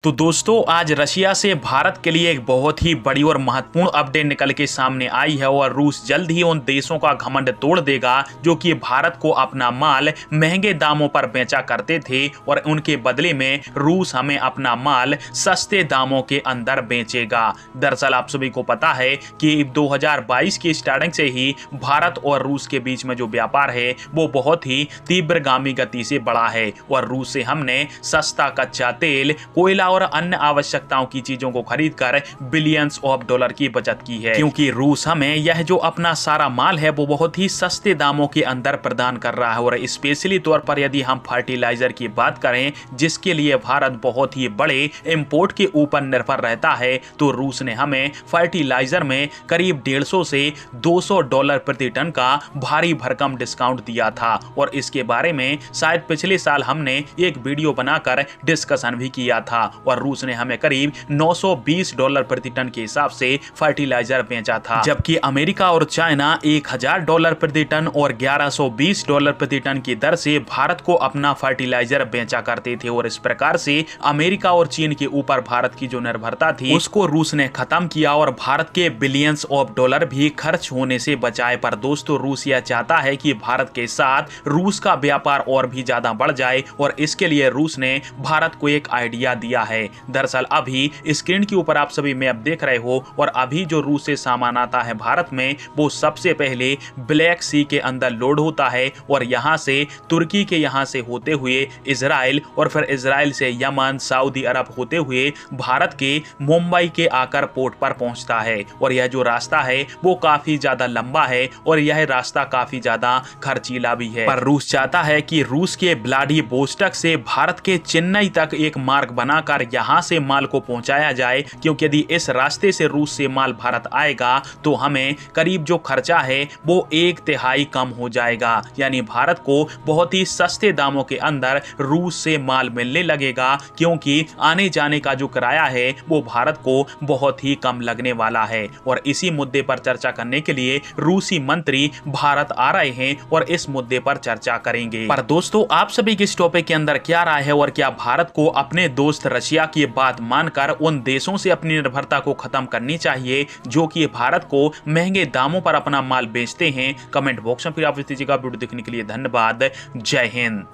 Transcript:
तो दोस्तों आज रशिया से भारत के लिए एक बहुत ही बड़ी और महत्वपूर्ण अपडेट निकल के सामने आई है और रूस जल्द ही उन देशों का घमंड तोड़ देगा जो कि भारत को अपना माल महंगे दामों पर बेचा करते थे और उनके बदले में रूस हमें अपना माल सस्ते दामों के अंदर बेचेगा। दरअसल आप सभी को पता है कि 2022 की स्टार्टिंग से ही भारत और रूस के बीच में जो व्यापार है वो बहुत ही तीव्रगामी गति से बढ़ा है और रूस से हमने सस्ता कच्चा तेल, कोयला और अन्य आवश्यकताओं की चीजों को खरीदकर बिलियंस ऑफ डॉलर की बचत की है, क्योंकि रूस हमें यह जो अपना सारा माल है वो बहुत ही सस्ते दामों के अंदर प्रदान कर रहा है। और स्पेशली तौर पर यदि हम फर्टिलाइजर की बात करें जिसके लिए भारत बहुत ही बड़े इंपोर्ट के ऊपर निर्भर रहता है, तो रूस ने हमें फर्टिलाइजर में करीब 150 से 200 डॉलर प्रति टन का भारी भरकम डिस्काउंट दिया था। और इसके बारे में शायद पिछले साल हमने एक वीडियो बनाकर डिस्कशन भी किया था और रूस ने हमें करीब 920 डॉलर प्रति टन के हिसाब से फर्टिलाइजर बेचा था, जबकि अमेरिका और चाइना 1000 डॉलर प्रति टन और 1120 डॉलर प्रति टन की दर से भारत को अपना फर्टिलाइजर बेचा करते थे। और इस प्रकार से अमेरिका और चीन के ऊपर भारत की जो निर्भरता थी उसको रूस ने खत्म किया और भारत के बिलियंस ऑफ डॉलर भी खर्च होने से बचाए। पर दोस्तों रूस यह चाहता है कि भारत के साथ रूस का व्यापार और भी ज्यादा बढ़ जाए और इसके लिए रूस ने भारत को एक आइडिया दिया है। दरअसल अभी स्क्रीन के ऊपर आप सभी मैप देख रहे हो और अभी जो रूस से सामान आता है भारत में वो सबसे पहले ब्लैक सी के अंदर लोड होता है और यहाँ से तुर्की के यहाँ से होते हुए इजराइल और फिर इजराइल से यमन, सऊदी अरब होते हुए भारत के मुंबई के आकर पोर्ट पर पहुंचता है। और यह जो रास्ता है वो काफी ज्यादा लंबा है और यह रास्ता काफी ज्यादा खर्चीला भी है। पर रूस चाहता है कि रूस के व्लादिवोस्टोक से भारत के चेन्नई तक एक मार्ग बनाकर यहाँ से माल को पहुंचाया जाए, क्योंकि यदि इस रास्ते से रूस से माल भारत आएगा तो हमें करीब जो खर्चा है वो 1/3 कम हो जाएगा। यानी भारत को बहुत ही सस्ते दामों के अंदर रूस से माल मिलने लगेगा, क्योंकि आने जाने का जो किराया है वो भारत को बहुत ही कम लगने वाला है। और इसी मुद्दे पर चर्चा करने के लिए रूसी मंत्री भारत आ रहे हैं और इस मुद्दे पर चर्चा करेंगे। पर दोस्तों आप सभी की इस टॉपिक के अंदर क्या राय है और क्या भारत को अपने दोस्त रशिया की बात मानकर उन देशों से अपनी निर्भरता को खत्म करनी चाहिए जो कि भारत को महंगे दामों पर अपना माल बेचते हैं? कमेंट बॉक्स में फिर आप इस चीज का वीडियो देखने के लिए धन्यवाद। जय हिंद।